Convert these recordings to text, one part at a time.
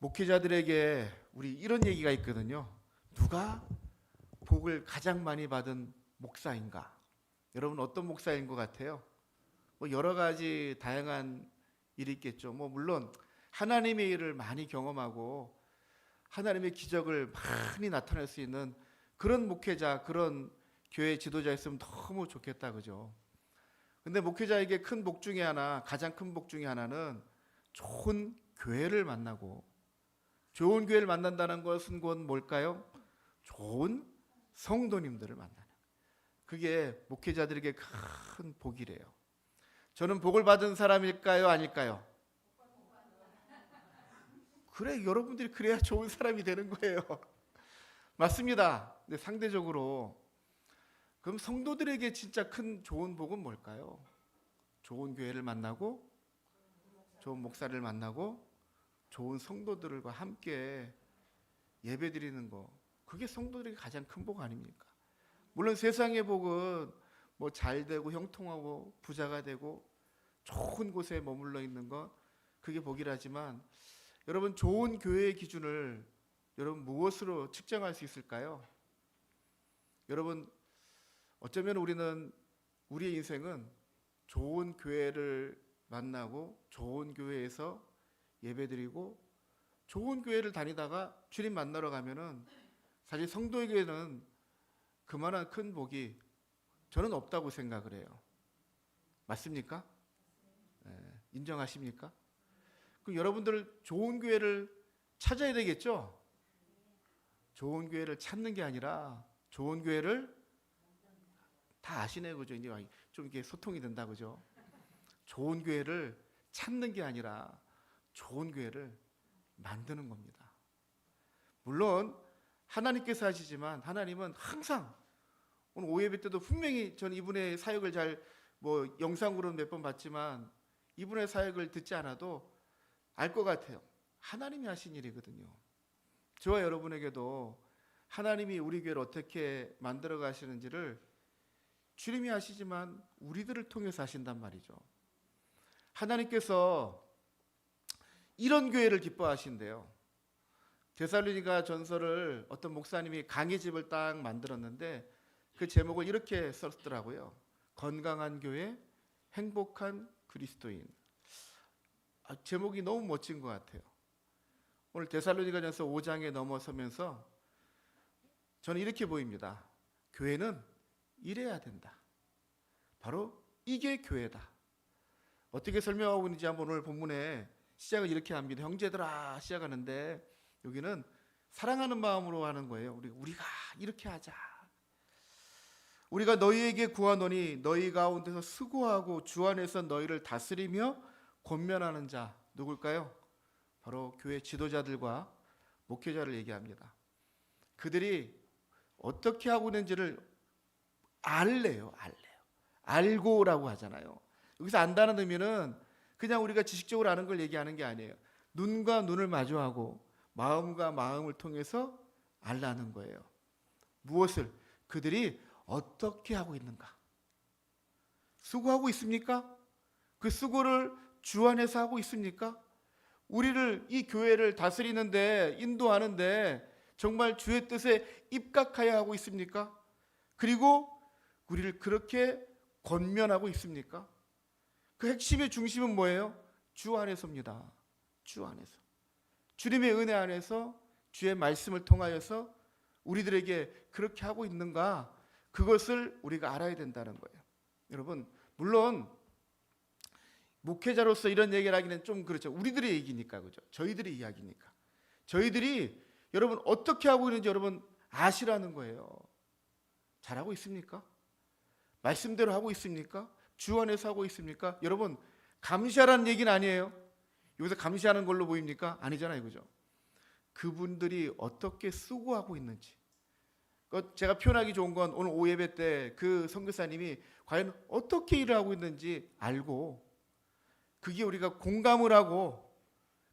목회자들에게 우리 이런 얘기가 있거든요. 누가 복을 가장 많이 받은 목사인가? 여러분 어떤 목사인 것 같아요? 뭐 여러 가지 다양한 일이 있겠죠. 뭐 물론 하나님의 일을 많이 경험하고 하나님의 기적을 많이 나타낼 수 있는 그런 목회자, 그런 교회 지도자였으면 너무 좋겠다, 그죠? 근데 목회자에게 큰 복 중에 하나, 가장 큰 복 중에 하나는 좋은 교회를 만나고, 좋은 교회를 만난다는 것은 곧 뭘까요? 좋은 성도님들을 만나는, 그게 목회자들에게 큰 복이래요. 저는 복을 받은 사람일까요, 아닐까요? 그래, 여러분들이 그래야 좋은 사람이 되는 거예요. 맞습니다. 근데 상대적으로 그럼 성도들에게 진짜 큰 좋은 복은 뭘까요? 좋은 교회를 만나고, 좋은 목사를 만나고, 좋은 성도들과 함께 예배드리는 거, 그게 성도들에게 가장 큰 복 아닙니까? 물론 세상의 복은 뭐 잘 되고 형통하고 부자가 되고 좋은 곳에 머물러 있는 것, 그게 복이라지만, 여러분 좋은 교회의 기준을 여러분 무엇으로 측정할 수 있을까요? 여러분 어쩌면 우리의 인생은 좋은 교회를 만나고 좋은 교회에서 예배드리고 좋은 교회를 다니다가 주님 만나러 가면은 사실 성도에게는 그만한 큰 복이 저는 없다고 생각을 해요. 맞습니까? 네, 인정하십니까? 그럼 여러분들 좋은 교회를 찾아야 되겠죠? 좋은 교회를 찾는 게 아니라 좋은 교회를, 다 아시네요, 그죠? 이제 좀 이렇게 소통이 된다, 그죠? 좋은 교회를 찾는 게 아니라 좋은 교회를 만드는 겁니다. 물론 하나님께서 하시지만 하나님은 항상, 오늘 오예배 때도 분명히 전 이분의 사역을 잘 뭐 영상으로는 몇 번 봤지만 이분의 사역을 듣지 않아도 알 것 같아요. 하나님이 하신 일이거든요. 저와 여러분에게도 하나님이 우리 교회를 어떻게 만들어 가시는지를 주님이 하시지만 우리들을 통해서 하신단 말이죠. 하나님께서 이런 교회를 기뻐하신대요. 데살로니가 전서를 어떤 목사님이 강의집을 딱 만들었는데 그 제목을 이렇게 썼더라고요. 건강한 교회, 행복한 그리스도인. 제목이 너무 멋진 것 같아요. 오늘 데살로니가 전서 5장에 넘어서면서 저는 이렇게 보입니다. 교회는 이래야 된다. 바로 이게 교회다. 어떻게 설명하고 있는지 한번 오늘 본문에 시작을 이렇게 합니다. 형제들아 시작하는데 여기는 사랑하는 마음으로 하는 거예요. 우리가 이렇게 하자. 우리가 너희에게 구하노니 너희 가운데서 수고하고 주 안에서 너희를 다스리며 권면하는 자 누굴까요? 바로 교회 지도자들과 목회자를 얘기합니다. 그들이 어떻게 하고 있는지를 알래요. 알고라고 하잖아요. 여기서 안다는 의미는 그냥 우리가 지식적으로 아는 걸 얘기하는 게 아니에요. 눈과 눈을 마주하고 마음과 마음을 통해서 알라는 거예요. 무엇을? 그들이 어떻게 하고 있는가? 수고하고 있습니까? 그 수고를 주 안에서 하고 있습니까? 우리를, 이 교회를 다스리는데, 인도하는데 정말 주의 뜻에 입각하여 하고 있습니까? 그리고 우리를 그렇게 권면하고 있습니까? 그 핵심의 중심은 뭐예요? 주 안에서입니다. 주 안에서. 주님의 은혜 안에서 주의 말씀을 통하여서 우리들에게 그렇게 하고 있는가? 그것을 우리가 알아야 된다는 거예요. 여러분, 물론 목회자로서 이런 얘기를 하기는 좀 그렇죠. 우리들의 얘기니까, 그죠? 저희들의 이야기니까. 저희들이 여러분 어떻게 하고 있는지 여러분 아시라는 거예요. 잘하고 있습니까? 말씀대로 하고 있습니까? 주 안에서 하고 있습니까? 여러분 감시하라는 얘기는 아니에요. 여기서 감시하는 걸로 보입니까? 아니잖아요, 그죠? 그분들이 어떻게 수고하고 있는지, 제가 표현하기 좋은 건 오늘 오예배 때 그 선교사님이 과연 어떻게 일을 하고 있는지 알고, 그게 우리가 공감을 하고,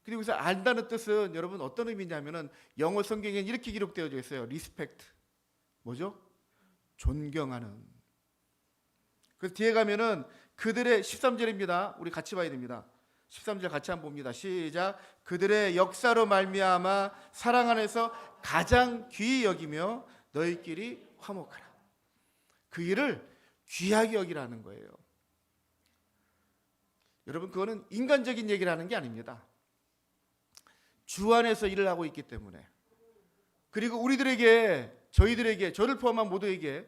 그리고 여기서 안다는 뜻은 여러분 어떤 의미냐면은 영어 성경에는 이렇게 기록되어 있어요. 리스펙트. 뭐죠? 존경하는. 그래서 뒤에 가면은 그들의 13절입니다. 우리 같이 봐야 됩니다. 13절 같이 한번 봅니다. 시작. 그들의 역사로 말미암아 사랑 안에서 가장 귀히 여기며 너희끼리 화목하라. 그 일을 귀하게 여기라는 거예요. 여러분, 그거는 인간적인 얘기를 하는 게 아닙니다. 주 안에서 일을 하고 있기 때문에, 그리고 우리들에게, 저희들에게, 저를 포함한 모두에게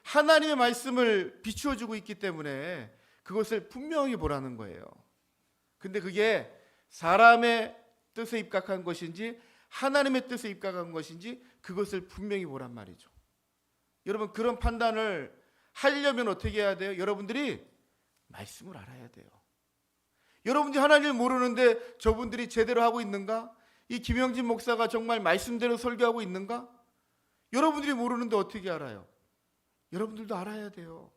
하나님의 말씀을 비추어 주고 있기 때문에 그것을 분명히 보라는 거예요. 근데 그게 사람의 뜻에 입각한 것인지 하나님의 뜻에 입각한 것인지 그것을 분명히 보란 말이죠. 여러분, 그런 판단을 하려면 어떻게 해야 돼요? 여러분들이 말씀을 알아야 돼요. 여러분들이 하나님을 모르는데 저분들이 제대로 하고 있는가? 이 김영진 목사가 정말 말씀대로 설교하고 있는가? 여러분들이 모르는데 어떻게 알아요? 여러분들도 알아야 돼요.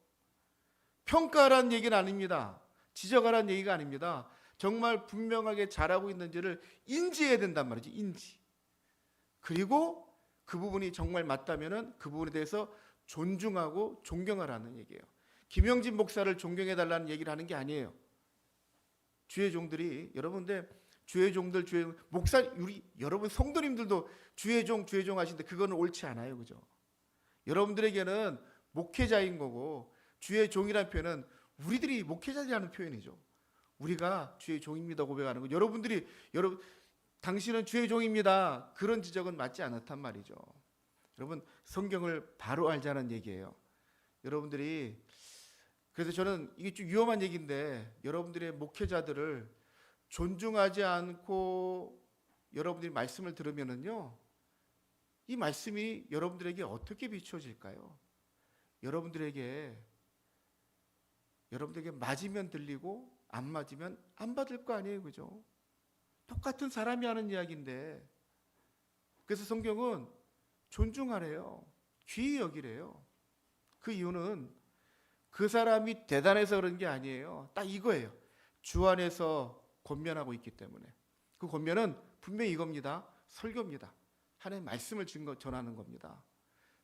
평가하라는 얘기는 아닙니다. 지적하라는 얘기가 아닙니다. 정말 분명하게 잘하고 있는지를 인지해야 된단 말이지, 인지. 그리고 그 부분이 정말 맞다면은 그 부분에 대해서 존중하고 존경하라는 얘기예요. 김영진 목사를 존경해달라는 얘기를 하는 게 아니에요. 주의 종들이, 여러분들 주의 종들, 목사, 우리 여러분 성도님들도 주의 종 하시는데 그거는 옳지 않아요, 그죠? 여러분들에게는 목회자인 거고, 주의 종이라는 표현은 우리들이 목회자라는 표현이죠. 우리가 주의 종입니다 고백하는 거. 여러분들이 당신은 주의 종입니다, 그런 지적은 맞지 않았단 말이죠. 여러분, 성경을 바로 알자는 얘기예요. 여러분들이, 그래서 저는 이게 좀 위험한 얘기인데, 여러분들의 목회자들을 존중하지 않고 여러분들이 말씀을 들으면은요, 이 말씀이 여러분들에게 어떻게 비추어질까요? 여러분들에게 맞으면 들리고 안 맞으면 안 받을 거 아니에요, 그죠? 똑같은 사람이 하는 이야기인데, 그래서 성경은 존중하래요. 귀히 여기래요. 그 이유는 그 사람이 대단해서 그런 게 아니에요. 딱 이거예요. 주 안에서 권면하고 있기 때문에. 그 권면은 분명히 이겁니다. 설교입니다. 하나님의 말씀을 전하는 겁니다.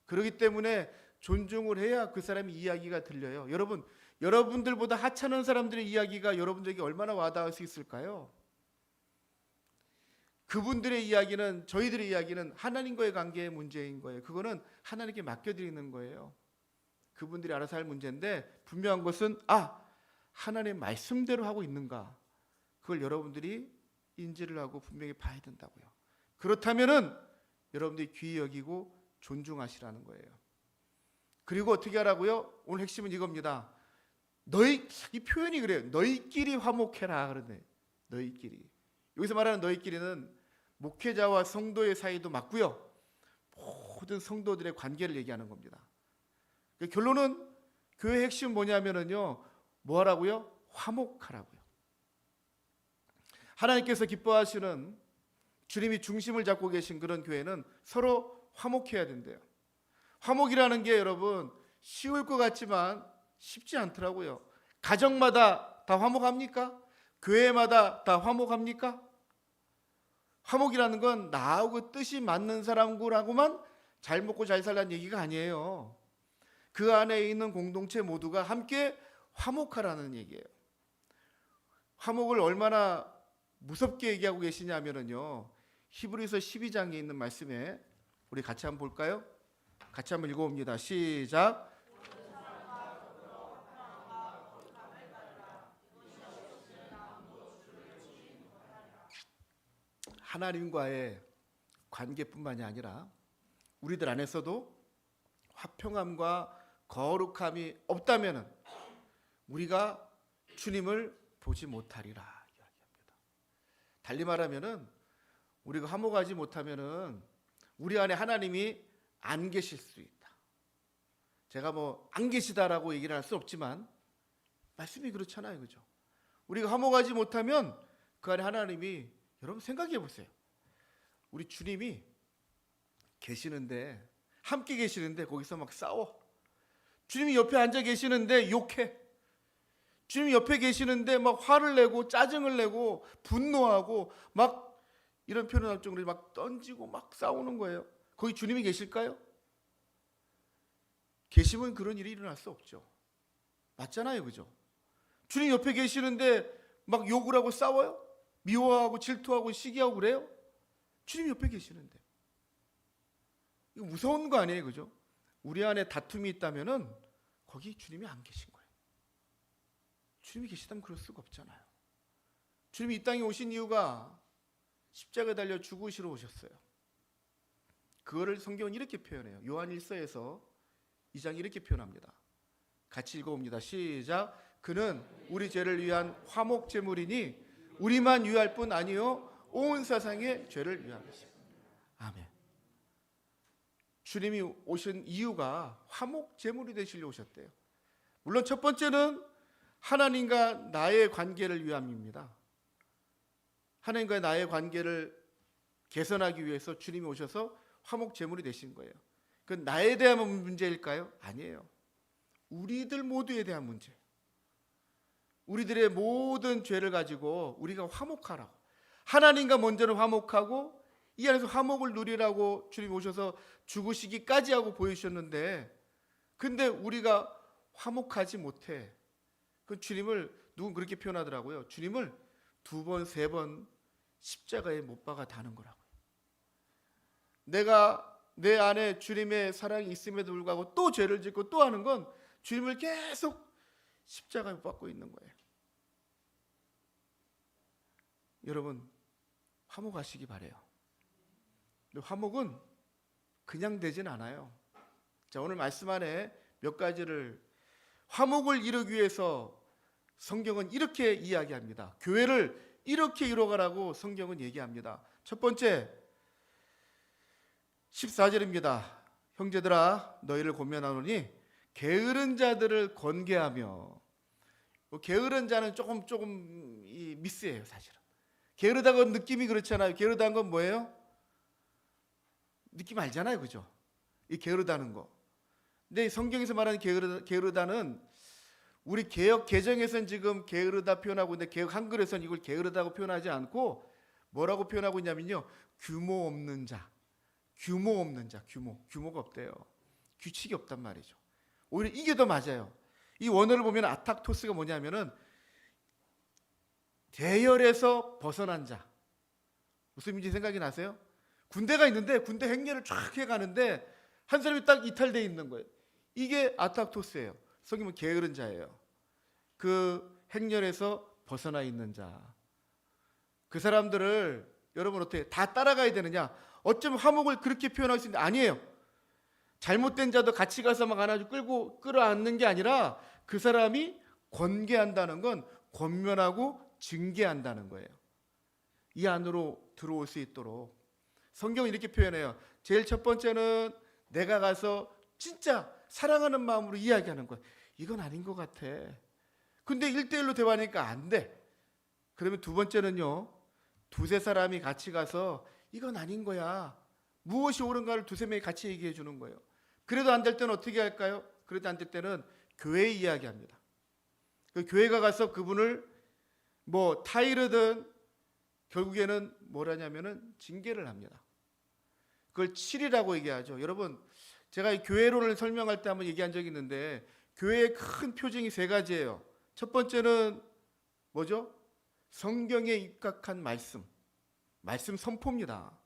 그렇기 때문에 존중을 해야 그 사람의 이야기가 들려요. 여러분들보다 하찮은 사람들의 이야기가 여러분들에게 얼마나 와닿을 수 있을까요? 그분들의 이야기는, 저희들의 이야기는 하나님과의 관계의 문제인 거예요. 그거는 하나님께 맡겨드리는 거예요. 그분들이 알아서 할 문제인데, 분명한 것은 하나님의 말씀대로 하고 있는가, 그걸 여러분들이 인지를 하고 분명히 봐야 된다고요. 그렇다면은 여러분들이 귀히 여기고 존중하시라는 거예요. 그리고 어떻게 하라고요? 오늘 핵심은 이겁니다. 이 표현이 그래요. 너희끼리 화목해라 그러네. 너희끼리. 여기서 말하는 너희끼리는 목회자와 성도의 사이도 맞고요, 모든 성도들의 관계를 얘기하는 겁니다. 결론은 교회의 핵심은 뭐냐면은요, 뭐 하라고요? 화목하라고요. 하나님께서 기뻐하시는, 주님이 중심을 잡고 계신 그런 교회는 서로 화목해야 된대요. 화목이라는 게 여러분 쉬울 것 같지만 쉽지 않더라고요. 가정마다 다 화목합니까? 교회마다 다 화목합니까? 화목이라는 건 나하고 뜻이 맞는 사람하고만 잘 먹고 잘 살라는 얘기가 아니에요. 그 안에 있는 공동체 모두가 함께 화목하라는 얘기예요. 화목을 얼마나 무섭게 얘기하고 계시냐면요, 히브리서 12장에 있는 말씀에 우리 같이 한번 볼까요? 같이 한번 읽어봅니다. 시작. 하나님과의 관계뿐만이 아니라 우리들 안에서도 화평함과 거룩함이 없다면 우리가 주님을 보지 못하리라 이야기합니다. 달리 말하면은 우리가 화목하지 못하면은 우리 안에 하나님이 안 계실 수 있다. 제가 안 계시다라고 얘기를 할 수 없지만 말씀이 그렇잖아요, 그죠? 우리가 화목하지 못하면 그 안에 하나님이, 여러분 생각해 보세요. 우리 주님이 계시는데, 함께 계시는데 거기서 막 싸워. 주님이 옆에 앉아 계시는데 욕해. 주님이 옆에 계시는데 막 화를 내고 짜증을 내고 분노하고 막 이런 표현을 할 정도로 막 던지고 막 싸우는 거예요. 거기 주님이 계실까요? 계시면 그런 일이 일어날 수 없죠. 맞잖아요, 그죠? 주님 옆에 계시는데 막 욕을 하고 싸워요? 미워하고 질투하고 시기하고 그래요? 주님 옆에 계시는데. 이거 무서운 거 아니에요, 그죠? 우리 안에 다툼이 있다면은 거기 주님이 안 계신 거예요. 주님이 계시다면 그럴 수가 없잖아요. 주님이 이 땅에 오신 이유가 십자가에 달려 죽으시러 오셨어요. 그거를 성경은 이렇게 표현해요. 요한 1서에서 2장 이렇게 표현합니다. 같이 읽어봅니다. 시작. 그는 우리 죄를 위한 화목 제물이니 우리만 위할 뿐 아니요 온 세상의 죄를 위함이십니다. 아멘. 주님이 오신 이유가 화목 제물이 되시려 오셨대요. 물론 첫 번째는 하나님과 나의 관계를 위함입니다. 하나님과 나의 관계를 개선하기 위해서 주님이 오셔서 화목 제물이 되신 거예요. 그건 나에 대한 문제일까요? 아니에요. 우리들 모두에 대한 문제. 우리들의 모든 죄를 가지고 우리가 화목하라고. 하나님과 먼저는 화목하고 이 안에서 화목을 누리라고 주님이 오셔서 죽으시기까지 하고 보여주셨는데, 근데 우리가 화목하지 못해. 그 주님을 누군 그렇게 표현하더라고요. 주님을 2번, 3번 십자가에 못 박아 다는 거라고요. 내가 내 안에 주님의 사랑이 있음에도 불구하고 또 죄를 짓고 또 하는 건 주님을 계속 십자가에 못 박고 있는 거예요. 여러분, 화목하시기 바래요. 근데 화목은 그냥 되진 않아요. 자, 오늘 말씀 안에 몇 가지를, 화목을 이루기 위해서 성경은 이렇게 이야기합니다. 교회를 이렇게 이루어가라고 성경은 얘기합니다. 첫 번째 14절입니다. 형제들아 너희를 권면하노니 게으른 자들을 권계하며. 게으른 자는 조금 미스예요, 사실은. 게으르다는 건 느낌이 그렇잖아요. 게으르다는 건 뭐예요? 느낌 알잖아요, 그죠? 이 게으르다는 거. 근데 성경에서 말하는 게으르다는 우리 개역 개정에서는 지금 게으르다 표현하고 있는데 개역 한글에서는 이걸 게으르다고 표현하지 않고 뭐라고 표현하고 있냐면요, 규모 없는 자. 규모 없는 자. 규모가 없대요. 규칙이 없단 말이죠. 오히려 이게 더 맞아요. 이 원어를 보면 아탁토스가 뭐냐면은 대열에서 벗어난 자. 무슨 의미인지 생각이 나세요? 군대가 있는데 군대 행렬을 쫙 해가는데 한 사람이 딱 이탈되어 있는 거예요. 이게 아탁토스예요. 성경은 게으른 자예요. 그 행렬에서 벗어나 있는 자. 그 사람들을 여러분 어떻게 다 따라가야 되느냐? 어쩌면 화목을 그렇게 표현할 수 있는데 아니에요. 잘못된 자도 같이 가서 막 안아주고 끌어안는 게 아니라 그 사람이 권계한다는 건 권면하고 징계한다는 거예요. 이 안으로 들어올 수 있도록 성경은 이렇게 표현해요. 제일 첫 번째는 내가 가서 진짜 사랑하는 마음으로 이야기하는 거예요. 이건 아닌 것 같아. 근데 1대1로 대화하니까 안 돼. 그러면 두 번째는요, 2-3 사람이 같이 가서 이건 아닌 거야. 무엇이 옳은가를 2-3 명이 같이 얘기해 주는 거예요. 그래도 안 될 때는 어떻게 할까요? 그래도 안 될 때는 교회에 이야기합니다. 그 교회가 가서 그분을 뭐 타이르든 결국에는 뭐라냐면은 징계를 합니다. 그걸 칠이라고 얘기하죠. 여러분, 제가 이 교회론을 설명할 때 한번 얘기한 적이 있는데 교회의 큰 표징이 3가지예요. 첫 번째는 뭐죠? 성경에 입각한 말씀 선포입니다.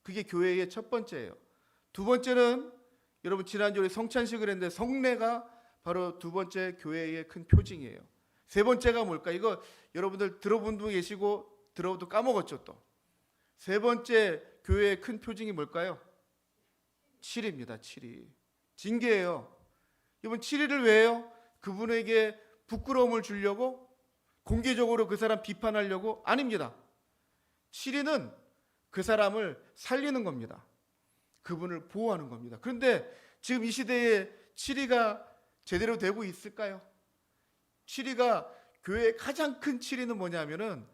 그게 교회의 첫 번째예요. 두 번째는 여러분 지난주에 우리 성찬식을 했는데 성례가 바로 두 번째 교회의 큰 표징이에요. 세 번째가 뭘까? 이거 여러분들 들어본 분 계시고 들어도 까먹었죠 또. 세 번째 교회의 큰 표징이 뭘까요? 7입니다. 7이. 징계예요. 이번 7일을 왜 해요? 그분에게 부끄러움을 주려고? 공개적으로 그 사람 비판하려고? 아닙니다. 7일은 그 사람을 살리는 겁니다. 그분을 보호하는 겁니다. 그런데 지금 이 시대에 7위가 제대로 되고 있을까요? 7위가 교회의 가장 큰 7위는 뭐냐면은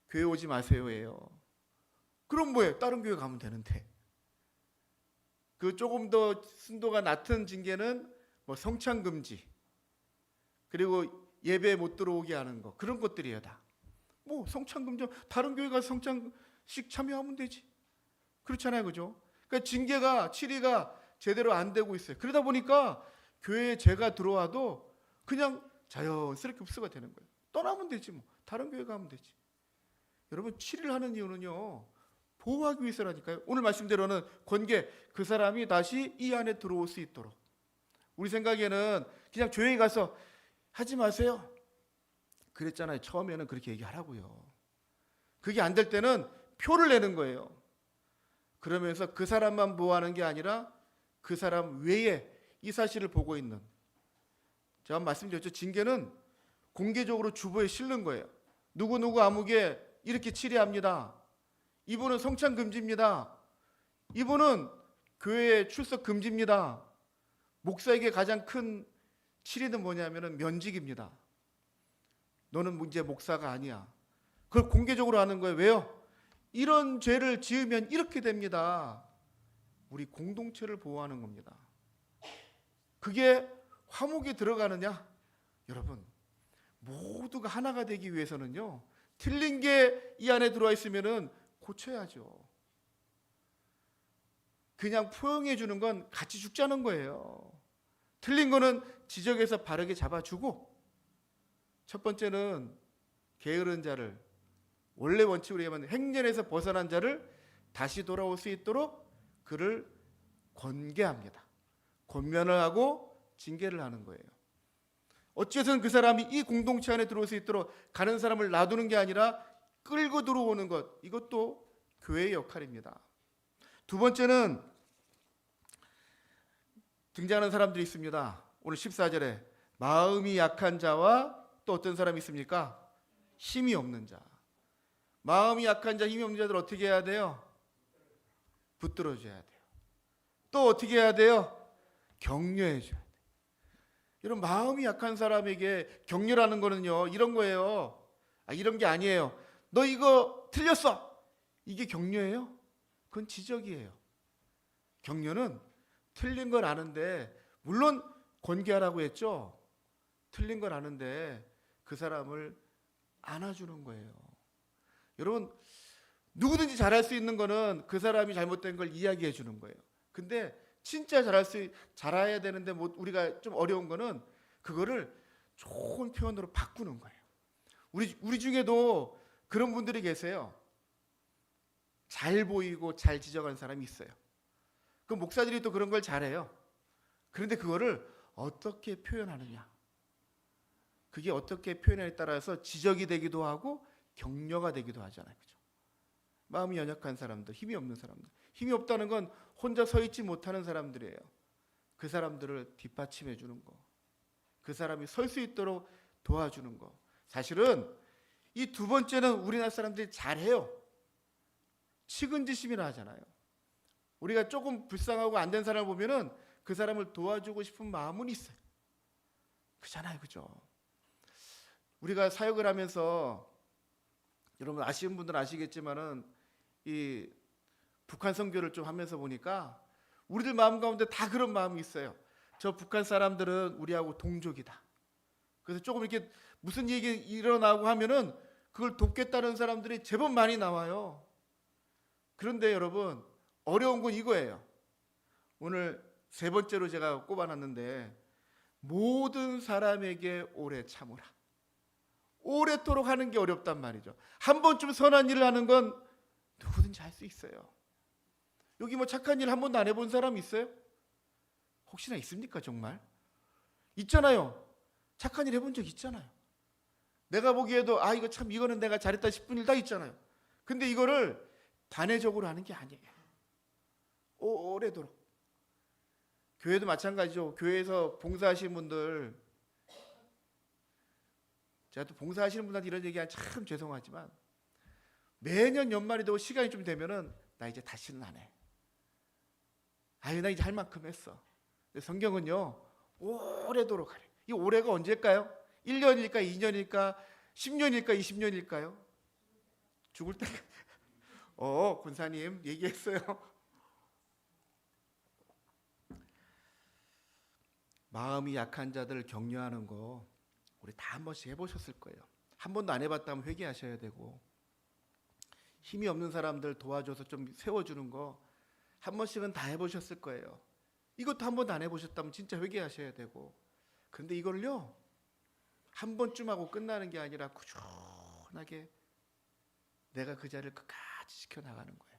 교회 오지 마세요예요. 그럼 뭐예요? 다른 교회 가면 되는데. 그 조금 더 순도가 낮은 징계는 뭐 성찬 금지, 그리고 예배 못 들어오게 하는 거, 그런 것들이에요 다. 뭐 성찬 금지, 다른 교회 가서 성찬식 참여하면 되지. 그렇잖아요, 그죠? 그러니까 징계가 7위가 제대로 안 되고 있어요. 그러다 보니까 교회에 죄가 들어와도 그냥 자연스럽게 흡수가 되는 거예요. 떠나면 되지 뭐. 다른 교회 가면 되지. 여러분, 치리를 하는 이유는요, 보호하기 위해서라니까요. 오늘 말씀대로는 권계, 그 사람이 다시 이 안에 들어올 수 있도록. 우리 생각에는 그냥 조용히 가서 하지 마세요 그랬잖아요. 처음에는 그렇게 얘기하라고요. 그게 안 될 때는 표를 내는 거예요. 그러면서 그 사람만 보호하는 게 아니라 그 사람 외에 이 사실을 보고 있는, 제가 말씀드렸죠. 징계는 공개적으로 주보에 실는 거예요. 누구누구 아무개 이렇게 치리합니다. 이분은 성찬 금지입니다. 이분은 교회에 출석 금지입니다. 목사에게 가장 큰 치리는 뭐냐면 면직입니다. 너는 이제 목사가 아니야. 그걸 공개적으로 하는 거예요. 왜요? 이런 죄를 지으면 이렇게 됩니다. 우리 공동체를 보호하는 겁니다. 그게 화목에 들어가느냐? 여러분, 모두가 하나가 되기 위해서는요, 틀린 게 이 안에 들어와 있으면은 고쳐야죠. 그냥 포용해 주는 건 같이 죽자는 거예요. 틀린 거는 지적해서 바르게 잡아주고, 첫 번째는 게으른 자를, 원래 원칙으로 얘기하면 행렬에서 벗어난 자를 다시 돌아올 수 있도록 그를 권계합니다. 권면을 하고 징계를 하는 거예요. 어째서는 그 사람이 이 공동체 안에 들어올 수 있도록 가는 사람을 놔두는 게 아니라 끌고 들어오는 것, 이것도 교회의 역할입니다. 두 번째는 등장하는 사람들이 있습니다. 오늘 14절에 마음이 약한 자와 또 어떤 사람이 있습니까? 힘이 없는 자. 마음이 약한 자, 힘이 없는 자들 어떻게 해야 돼요? 붙들어줘야 돼요. 또 어떻게 해야 돼요? 격려해줘야 돼요. 여러분, 마음이 약한 사람에게 격려라는 거는요, 이런 거예요. 이런 게 아니에요. 너 이거 틀렸어. 이게 격려예요? 그건 지적이에요. 격려는 틀린 걸 아는데, 물론 권계하라고 했죠. 틀린 걸 아는데 그 사람을 안아주는 거예요. 여러분, 누구든지 잘할 수 있는 거는 그 사람이 잘못된 걸 이야기해 주는 거예요. 근데 진짜 잘해야 되는데 뭐 우리가 좀 어려운 거는 그거를 좋은 표현으로 바꾸는 거예요. 우리 중에도 그런 분들이 계세요. 잘 보이고 잘 지적하는 사람이 있어요. 그 목사들이 또 그런 걸 잘해요. 그런데 그거를 어떻게 표현하느냐, 그게 어떻게 표현에 따라서 지적이 되기도 하고 격려가 되기도 하잖아요. 그죠? 마음이 연약한 사람들, 힘이 없는 사람들. 힘이 없다는 건 혼자 서 있지 못하는 사람들이에요. 그 사람들을 뒷받침해 주는 거, 그 사람이 설 수 있도록 도와주는 거. 사실은 이 두 번째는 우리나라 사람들이 잘해요. 측은지심이라 하잖아요. 우리가 조금 불쌍하고 안 된 사람을 보면은 그 사람을 도와주고 싶은 마음은 있어요. 그잖아요. 그죠? 우리가 사역을 하면서, 여러분 아시는 분들은 아시겠지만은 이 북한 선교를 좀 하면서 보니까 우리들 마음 가운데 다 그런 마음이 있어요. 저 북한 사람들은 우리하고 동족이다. 그래서 조금 이렇게 무슨 얘기 일어나고 하면은 그걸 돕겠다는 사람들이 제법 많이 나와요. 그런데 여러분, 어려운 건 이거예요. 오늘 세 번째로 제가 꼽아놨는데, 모든 사람에게 오래 참으라. 오래도록 하는 게 어렵단 말이죠. 한 번쯤 선한 일을 하는 건 누구든지 할 수 있어요. 여기 뭐 착한 일 한 번도 안 해본 사람 있어요? 혹시나 있습니까? 정말? 있잖아요. 착한 일 해본 적 있잖아요. 내가 보기에도 이거 참, 이거는 내가 잘했다 싶은 일 다 있잖아요. 근데 이거를 단회적으로 하는 게 아니에요. 오래도록. 교회도 마찬가지죠. 교회에서 봉사하시는 분들, 제가 또 봉사하시는 분한테 이런 얘기하면 참 죄송하지만, 매년 연말이 되고 시간이 좀 되면은 나 이제 다시는 안 해. 나 이제 할 만큼 했어. 근데 성경은요, 오래도록 하래. 이 올해가 언제일까요? 1년일까, 2년일까, 10년일까, 20년일까요? 죽을 때. 권사님 얘기했어요. 마음이 약한 자들을 격려하는 거 우리 다 한 번씩 해보셨을 거예요. 한 번도 안 해봤다면 회개하셔야 되고, 힘이 없는 사람들 도와줘서 좀 세워주는 거 한 번씩은 다 해보셨을 거예요. 이것도 한 번도 안 해보셨다면 진짜 회개하셔야 되고. 그런데 이걸요, 한 번쯤 하고 끝나는 게 아니라 편하게 내가 그 자리를 끝까지 지켜나가는 거예요.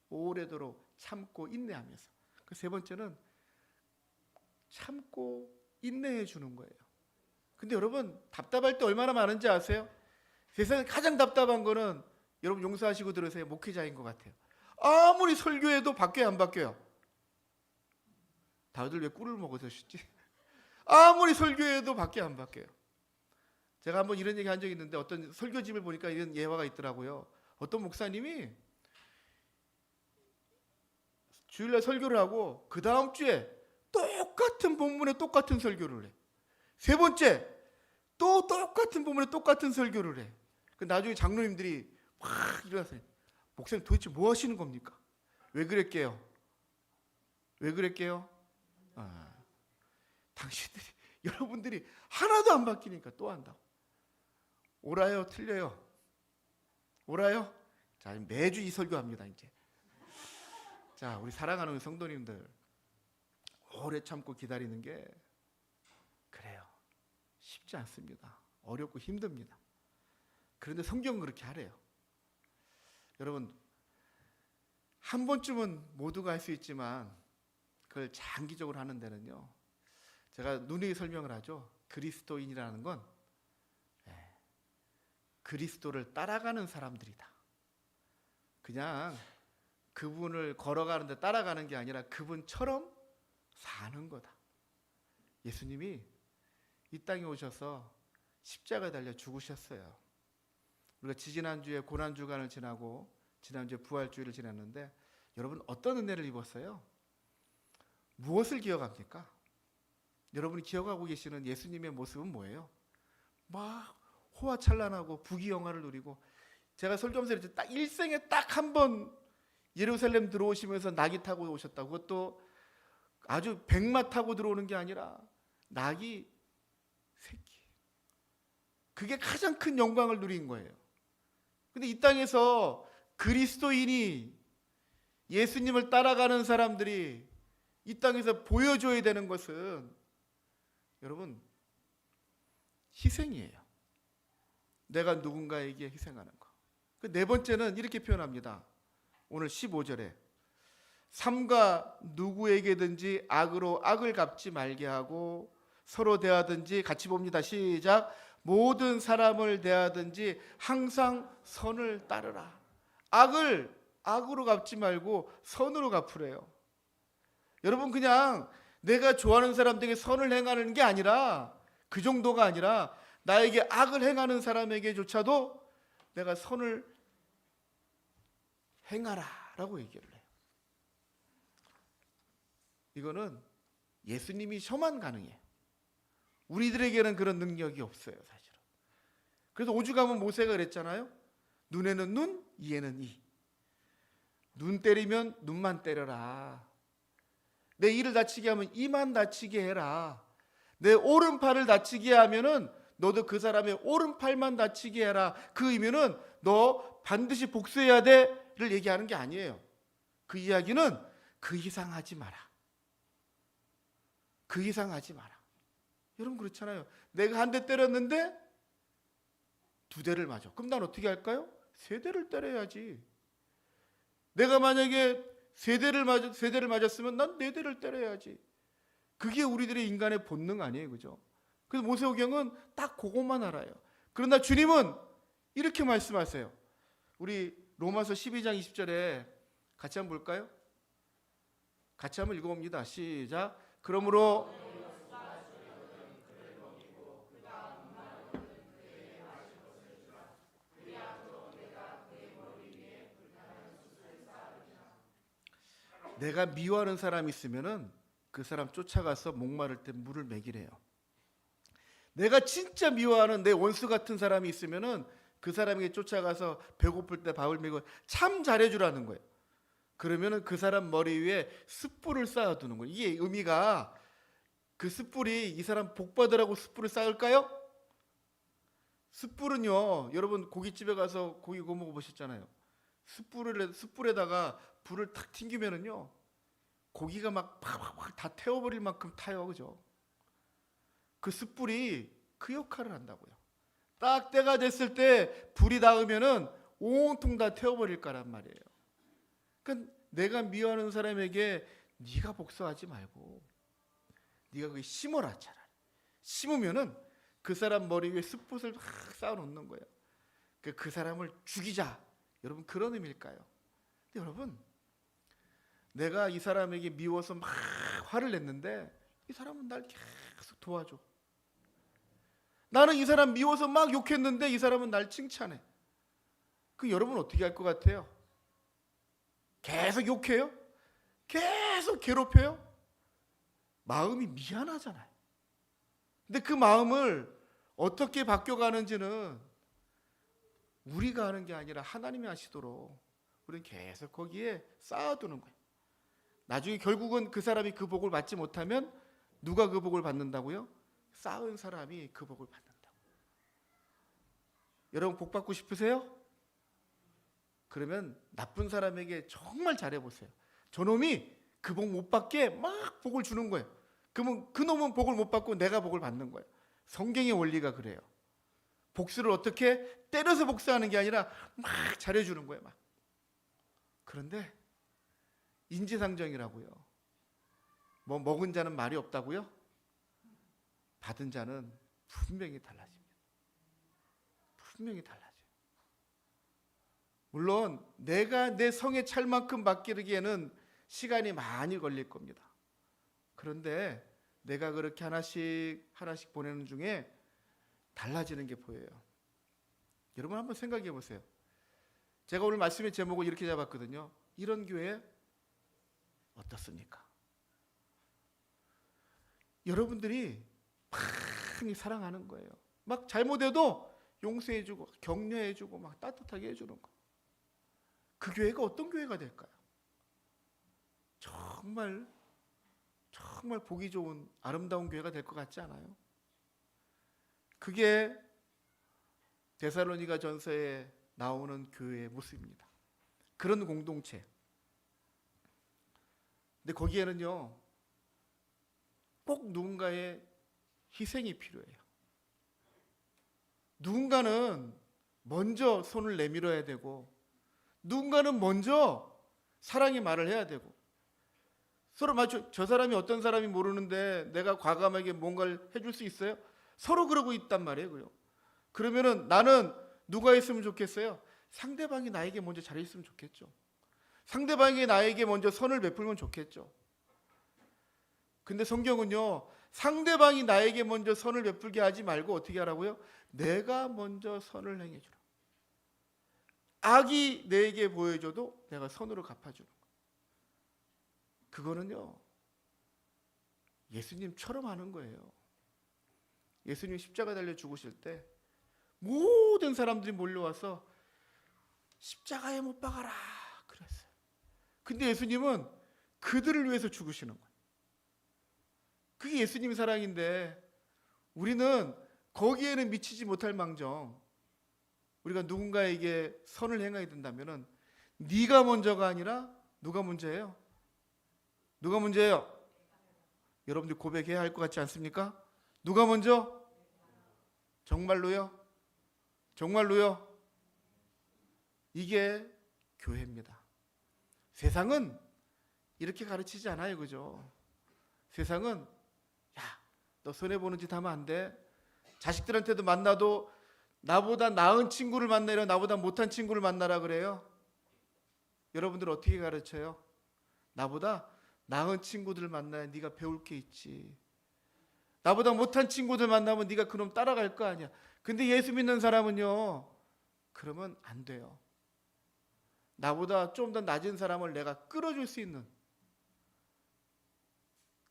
오래도록 참고 인내하면서. 그 세 번째는 참고 인내해 주는 거예요. 근데 여러분, 답답할 때 얼마나 많은지 아세요? 세상에 가장 답답한 거는, 여러분 용서하시고 들으세요, 목회자인 것 같아요. 아무리 설교해도 바뀌어요, 안 바뀌어요? 다들 왜 꿀을 먹어서 싶지? 아무리 설교해도 바뀌어요, 안 바뀌어요? 제가 한번 이런 얘기 한 적이 있는데, 어떤 설교집을 보니까 이런 예화가 있더라고요. 어떤 목사님이 주일날 설교를 하고 그 다음 주에 똑같은 본문에 똑같은 설교를 해. 세 번째 또 똑같은 본문에 똑같은 설교를 해. 그 나중에 장로님들이 막 일어나서, 목사님 도대체 뭐 하시는 겁니까? 왜 그랬게요? 왜 그랬게요? 당신들이, 여러분들이 하나도 안 바뀌니까 또 한다고. 옳아요, 틀려요? 옳아요? 자, 매주 이 설교합니다 이제. 자, 우리 사랑하는 성도님들, 오래 참고 기다리는 게 그래요, 쉽지 않습니다. 어렵고 힘듭니다. 그런데 성경은 그렇게 하래요. 여러분, 한 번쯤은 모두가 할 수 있지만 그걸 장기적으로 하는 데는요, 제가 누누이 설명을 하죠. 그리스도인이라는 건 그리스도를 따라가는 사람들이다. 그냥 그분을 걸어가는데 따라가는 게 아니라 그분처럼 사는 거다. 예수님이 이 땅에 오셔서 십자가에 달려 죽으셨어요. 우리가 지지난주에 고난주간을 지나고 지난주에 부활주일을 지났는데, 여러분 어떤 은혜를 입었어요? 무엇을 기억합니까? 여러분이 기억하고 계시는 예수님의 모습은 뭐예요? 막 호화찬란하고 부귀영화를 누리고, 제가 설교하면서 딱 일생에 딱 한 번 예루살렘 들어오시면서 낙이 타고 오셨다고. 그것도 아주 백마 타고 들어오는 게 아니라 낙이 새끼. 그게 가장 큰 영광을 누린 거예요. 근데 이 땅에서 그리스도인이, 예수님을 따라가는 사람들이 이 땅에서 보여줘야 되는 것은, 여러분, 희생이에요. 내가 누군가에게 희생하는 거. 네 번째는 이렇게 표현합니다. 오늘 15절에 삼가 누구에게든지 악으로 악을 갚지 말게 하고 서로 대하든지, 같이 봅니다. 시작. 모든 사람을 대하든지 항상 선을 따르라. 악을 악으로 갚지 말고 선으로 갚으래요. 여러분, 그냥 내가 좋아하는 사람들에게 선을 행하는 게 아니라, 그 정도가 아니라 나에게 악을 행하는 사람에게조차도 내가 선을 행하라 라고 얘기를 해요. 이거는 예수님이셔만 가능해요. 우리들에게는 그런 능력이 없어요, 사실은. 그래서 오죽하면 모세가 그랬잖아요. 눈에는 눈, 이에는 이. 눈 때리면 눈만 때려라. 내 이를 다치게 하면 이만 다치게 해라. 내 오른팔을 다치게 하면은 너도 그 사람의 오른팔만 다치게 해라. 그 의미는 너 반드시 복수해야 돼를 얘기하는 게 아니에요. 그 이야기는 그 이상 하지 마라. 그 이상 하지 마라. 여러분 그렇잖아요. 내가 한 대 때렸는데 두 대를 맞아. 그럼 난 어떻게 할까요? 세 대를 때려야지. 내가 만약에 세 대를 맞았으면 난 네 대를 때려야지. 그게 우리들의 인간의 본능 아니에요, 그죠? 그래서 모세오경은 딱 그것만 알아요. 그러나 주님은 이렇게 말씀하세요. 우리 로마서 12장 20절에 같이 한번 볼까요? 같이 한번 읽어봅니다. 시작. 그러므로 내가 미워하는 사람이 있으면은 그 사람 쫓아가서 목마를 때 물을 먹이래요. 내가 진짜 미워하는 내 원수 같은 사람이 있으면은 그 사람에게 쫓아가서 배고플 때 밥을 먹이고 참 잘해주라는 거예요. 그러면은 그 사람 머리 위에 숯불을 쌓아두는 거예요. 이게 의미가, 그 숯불이 이 사람 복 받으라고 숯불을 쌓을까요? 숯불은요, 여러분 고깃집에 가서 고기 구워 먹어보셨잖아요. 숯불에다가 불을 탁 튕기면은요, 고기가 막 팍팍팍 다 태워버릴 만큼 타요, 그죠? 그 숯불이 그 역할을 한다고요. 딱 때가 됐을 때 불이 닿으면은 온통 다 태워버릴 거란 말이에요. 그러니까 내가 미워하는 사람에게 네가 복수하지 말고 네가 그게 심어라. 차라리 심으면은 그 사람 머리 위에 숯불을 막 쌓아놓는 거예요. 그 사람을 죽이자. 여러분 그런 의미일까요? 근데 여러분 내가 이 사람에게 미워서 막 화를 냈는데 이 사람은 날 계속 도와줘. 나는 이 사람 미워서 막 욕했는데 이 사람은 날 칭찬해. 그 여러분 어떻게 할 것 같아요? 계속 욕해요? 계속 괴롭혀요? 마음이 미안하잖아요. 근데 그 마음을 어떻게 바뀌어가는지는 우리가 하는 게 아니라 하나님이 하시도록 우리는 계속 거기에 쌓아두는 거예요. 나중에 결국은 그 사람이 그 복을 받지 못하면 누가 그 복을 받는다고요? 쌓은 사람이 그 복을 받는다고. 여러분 복 받고 싶으세요? 그러면 나쁜 사람에게 정말 잘해보세요. 저놈이 그 복 못 받게 막 복을 주는 거예요. 그러면 그 놈은 복을 못 받고 내가 복을 받는 거예요. 성경의 원리가 그래요. 복수를 어떻게 때려서 복수하는 게 아니라 막 잘해주는 거예요. 막. 그런데 인지상정이라고요. 뭐 먹은 자는 말이 없다고요? 받은 자는 분명히 달라집니다. 분명히 달라져요. 물론 내가 내 성에 찰 만큼 바뀌기에는 시간이 많이 걸릴 겁니다. 그런데 내가 그렇게 하나씩 보내는 중에 달라지는 게 보여요. 여러분 한번 생각해 보세요. 제가 오늘 말씀의 제목을 이렇게 잡았거든요. 이런 교회 어떻습니까? 여러분들이 많이 사랑하는 거예요. 막 잘못해도 용서해주고 격려해주고 막 따뜻하게 해주는 거. 그 교회가 어떤 교회가 될까요? 정말 보기 좋은 아름다운 교회가 될 것 같지 않아요? 그게 데살로니가 전서에 나오는 교회의 모습입니다. 그런 공동체. 근데 거기에는요 꼭 누군가의 희생이 필요해요. 누군가는 먼저 손을 내밀어야 되고 누군가는 먼저 사랑의 말을 해야 되고 서로 저 사람이 어떤 사람이 모르는데 내가 과감하게 뭔가를 해줄 수 있어요? 서로 그러고 있단 말이에요. 그러면은 나는 누가 있으면 좋겠어요? 상대방이 나에게 먼저 잘했으면 좋겠죠. 상대방이 나에게 먼저 선을 베풀면 좋겠죠. 근데 성경은요 상대방이 나에게 먼저 선을 베풀게 하지 말고 어떻게 하라고요? 내가 먼저 선을 행해주라. 악이 내게 보여줘도 내가 선으로 갚아주는 거예요. 그거는요 예수님처럼 하는 거예요. 예수님 십자가 달려 죽으실 때 모든 사람들이 몰려와서 십자가에 못 박아라 그랬어요. 근데 예수님은 그들을 위해서 죽으시는 거예요. 그게 예수님 사랑인데 우리는 거기에는 미치지 못할 망정 우리가 누군가에게 선을 행하게 된다면 네가 먼저가 아니라 누가 문제예요? 누가 문제예요? 여러분들 고백해야 할 것 같지 않습니까? 누가 먼저? 정말로요? 정말로요? 이게 교회입니다. 세상은 이렇게 가르치지 않아요. 그죠? 세상은 야, 너 손해보는 짓 하면 안 돼. 자식들한테도 만나도 나보다 나은 친구를 만나려 나보다 못한 친구를 만나라 그래요. 여러분들 어떻게 가르쳐요? 나보다 나은 친구들을 만나야 네가 배울 게 있지. 나보다 못한 친구들 만나면 네가 그놈 따라갈 거 아니야. 근데 예수 믿는 사람은요 그러면 안 돼요. 나보다 좀 더 낮은 사람을 내가 끌어줄 수 있는,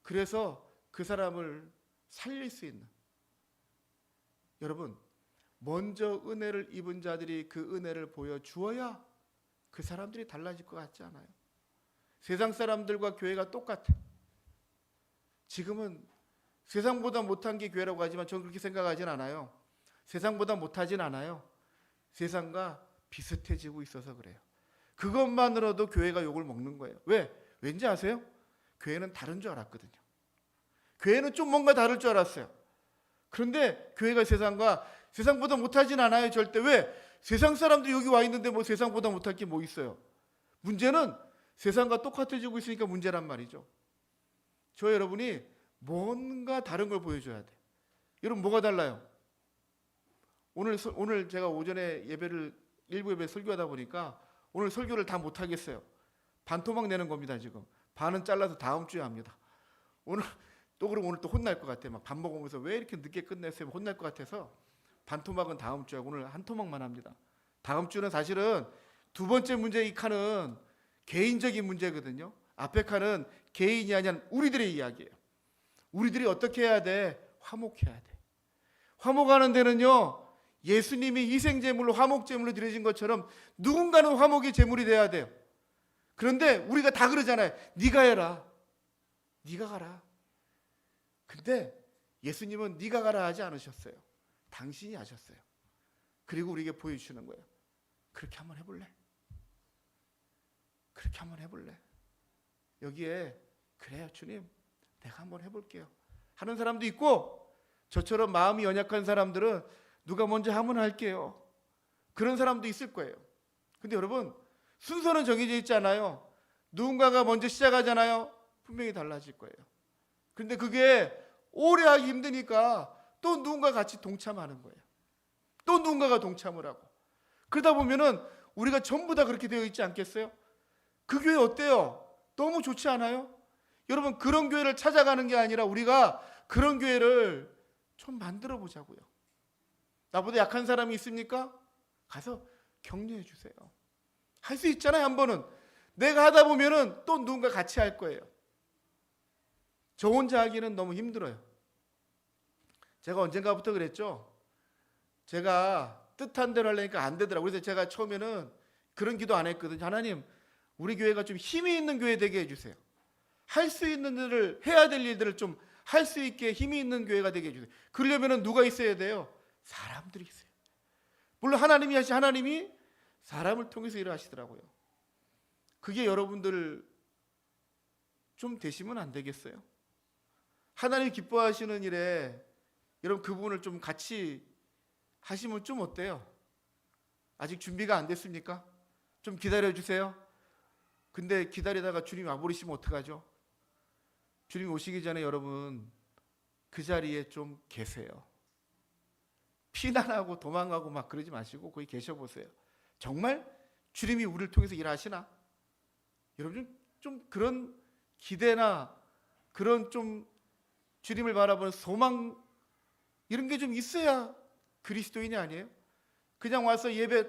그래서 그 사람을 살릴 수 있는, 여러분 먼저 은혜를 입은 자들이 그 은혜를 보여주어야 그 사람들이 달라질 것 같지 않아요? 세상 사람들과 교회가 똑같아. 지금은 세상보다 못한 게 교회라고 하지만 저는 그렇게 생각하진 않아요. 세상보다 못하진 않아요. 세상과 비슷해지고 있어서 그래요. 그것만으로도 교회가 욕을 먹는 거예요. 왜? 왠지 아세요? 교회는 다른 줄 알았거든요. 교회는 좀 뭔가 다를 줄 알았어요. 그런데 교회가 세상과 세상보다 못하진 않아요. 절대. 왜? 세상 사람들이 여기 와 있는데 뭐 세상보다 못할 게 뭐 있어요. 문제는 세상과 똑같아지고 있으니까 문제란 말이죠. 저 여러분이 뭔가 다른 걸 보여줘야 돼. 여러분 뭐가 달라요? 오늘 제가 오전에 일부 예배 설교하다 보니까 오늘 설교를 다 못하겠어요. 반토막 내는 겁니다. 지금 반은 잘라서 다음 주에 합니다. 오늘 또 혼날 것 같아. 막 밥 먹으면서 왜 이렇게 늦게 끝냈어요? 혼날 것 같아서 반토막은 다음 주에 하고 오늘 한 토막만 합니다. 다음 주는 사실은 두 번째 문제 이 칸은 개인적인 문제거든요. 앞에 칸은 개인이 아니라 우리들의 이야기예요. 우리들이 어떻게 해야 돼? 화목해야 돼. 화목하는 데는요, 예수님이 희생제물로 화목제물로 드려진 것처럼 누군가는 화목의 제물이 돼야 돼요. 그런데 우리가 다 그러잖아요. 네가 해라. 네가 가라. 근데 예수님은 네가 가라 하지 않으셨어요. 당신이 하셨어요. 그리고 우리에게 보여주시는 거예요. 그렇게 한번 해볼래? 그렇게 한번 해볼래? 여기에 그래요 주님, 내가 한번 해볼게요 하는 사람도 있고, 저처럼 마음이 연약한 사람들은 누가 먼저 하면 할게요 그런 사람도 있을 거예요. 근데 여러분, 순서는 정해져 있잖아요. 누군가가 먼저 시작하잖아요. 분명히 달라질 거예요. 근데 그게 오래 하기 힘드니까 또 누군가 같이 동참하는 거예요. 또 누군가가 동참을 하고, 그러다 보면은 우리가 전부 다 그렇게 되어 있지 않겠어요? 그 교회 어때요? 너무 좋지 않아요? 여러분, 그런 교회를 찾아가는 게 아니라 우리가 그런 교회를 좀 만들어 보자고요. 나보다 약한 사람이 있습니까? 가서 격려해 주세요. 할 수 있잖아요. 한 번은 내가 하다 보면은 또 누군가 같이 할 거예요. 저 혼자 하기는 너무 힘들어요. 제가 언젠가부터 그랬죠. 제가 뜻한 대로 하려니까 안 되더라고요. 그래서 제가 처음에는 그런 기도 안 했거든요. 하나님, 우리 교회가 좀 힘이 있는 교회 되게 해주세요. 할 수 있는 일을, 해야 될 일들을 좀 할 수 있게 힘이 있는 교회가 되게 해주세요. 그러려면 누가 있어야 돼요? 사람들이 있어요. 물론 하나님이 사람을 통해서 일을 하시더라고요. 그게 여러분들 좀 되시면 안 되겠어요? 하나님 기뻐하시는 일에 여러분 그 부분을 좀 같이 하시면 좀 어때요? 아직 준비가 안 됐습니까? 좀 기다려 주세요. 근데 기다리다가 주님 와버리시면 어떡하죠? 주님 오시기 전에 여러분 그 자리에 좀 계세요. 피난하고 도망가고 막 그러지 마시고 거기 계셔보세요. 정말 주님이 우리를 통해서 일하시나? 여러분 좀 그런 기대나 그런 좀 주님을 바라보는 소망, 이런 게 좀 있어야 그리스도인이 아니에요? 그냥 와서 예배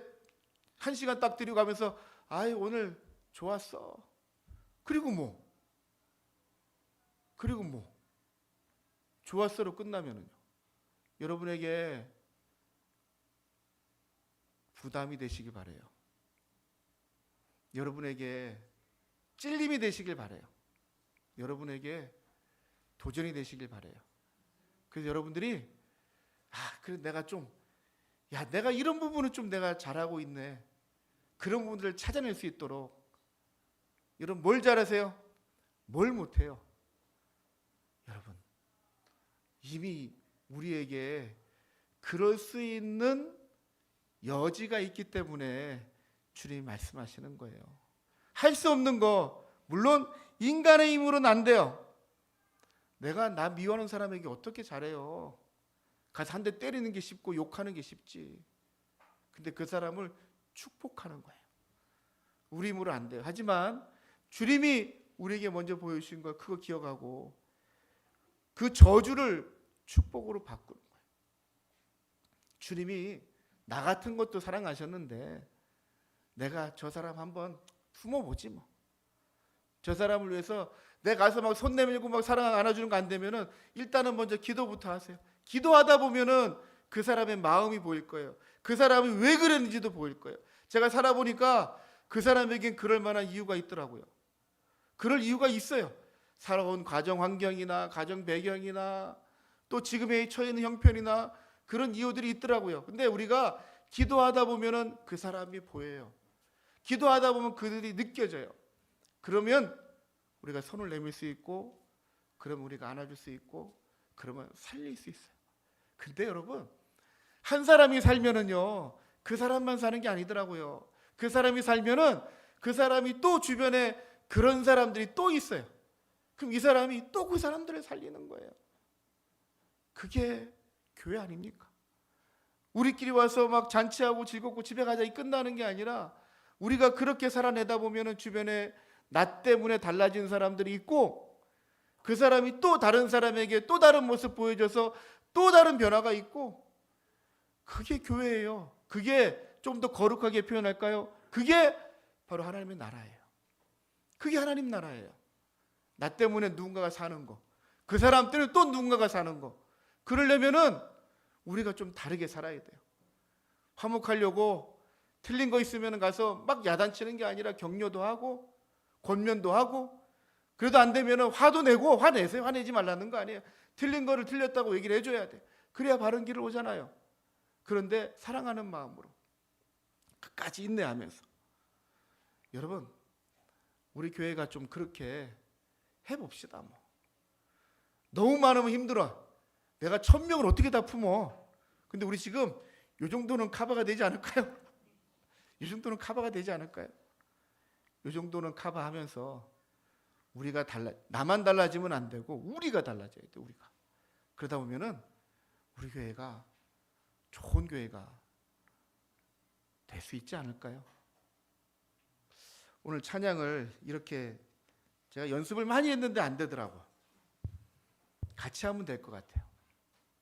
1시간 딱 드리고 가면서 아이 오늘 좋았어. 그리고 뭐 좋았어로 끝나면은요, 여러분에게 부담이 되시길 바라요. 여러분에게 찔림이 되시길 바라요. 여러분에게 도전이 되시길 바라요. 그래서 여러분들이 그래 내가 이런 부분은 좀 내가 잘하고 있네, 그런 부분들을 찾아낼 수 있도록. 여러분 뭘 잘하세요? 뭘 못해요? 여러분 이미 우리에게 그럴 수 있는 여지가 있기 때문에 주님이 말씀하시는 거예요. 할 수 없는 거, 물론 인간의 힘으로는 안 돼요. 내가 나 미워하는 사람에게 어떻게 잘해요? 가서 한 대 때리는 게 쉽고 욕하는 게 쉽지. 근데 그 사람을 축복하는 거예요. 우리 힘으로 안 돼요. 하지만 주님이 우리에게 먼저 보여주신 걸 그거 기억하고 그 저주를 축복으로 바꾸는 거예요. 주님이 나 같은 것도 사랑하셨는데 내가 저 사람 한번 품어보지 뭐. 저 사람을 위해서 내가 가서 막 손 내밀고 막 사랑 안아주는 거 안 되면은 일단은 먼저 기도부터 하세요. 기도하다 보면은 그 사람의 마음이 보일 거예요. 그 사람이 왜 그랬는지도 보일 거예요. 제가 살아보니까 그 사람에겐 그럴 만한 이유가 있더라고요. 그럴 이유가 있어요. 살아온 가정 환경이나 가정 배경이나 또 지금의 처해 있는 형편이나 그런 이유들이 있더라고요. 근데 우리가 기도하다 보면은 그 사람이 보여요. 기도하다 보면 그들이 느껴져요. 그러면 우리가 손을 내밀 수 있고, 그러면 우리가 안아줄 수 있고, 그러면 살릴 수 있어요. 근데 여러분, 한 사람이 살면은요, 그 사람만 사는 게 아니더라고요. 그 사람이 살면은 그 사람이 또 주변에 그런 사람들이 또 있어요. 그럼 이 사람이 또 그 사람들을 살리는 거예요. 그게 교회 아닙니까? 우리끼리 와서 막 잔치하고 즐겁고 집에 가자 이 끝나는 게 아니라 우리가 그렇게 살아내다 보면은 주변에 나 때문에 달라진 사람들이 있고 그 사람이 또 다른 사람에게 또 다른 모습 보여줘서 또 다른 변화가 있고, 그게 교회예요. 그게 좀 더 거룩하게 표현할까요? 그게 바로 하나님의 나라예요. 그게 하나님 나라예요. 나 때문에 누군가가 사는 거, 그 사람 때문에 또 누군가가 사는 거, 그러려면은 우리가 좀 다르게 살아야 돼요. 화목하려고 틀린 거 있으면 가서 막 야단치는 게 아니라 격려도 하고 권면도 하고, 그래도 안 되면 화도 내고, 화내세요. 화내지 말라는 거 아니에요. 틀린 거를 틀렸다고 얘기를 해줘야 돼. 그래야 바른 길을 오잖아요. 그런데 사랑하는 마음으로 끝까지 인내하면서. 여러분, 우리 교회가 좀 그렇게 해봅시다. 뭐 너무 많으면 힘들어. 내가 1000명을 어떻게 다 품어. 근데 우리 지금 이 정도는 커버가 되지 않을까요? 이 정도는 커버가 되지 않을까요? 이 정도는 커버하면서 우리가 나만 달라지면 안 되고 우리가 달라져야 돼. 우리가. 그러다 보면은 우리 교회가 좋은 교회가 될 수 있지 않을까요? 오늘 찬양을 이렇게 제가 연습을 많이 했는데 안 되더라고. 같이 하면 될 것 같아요.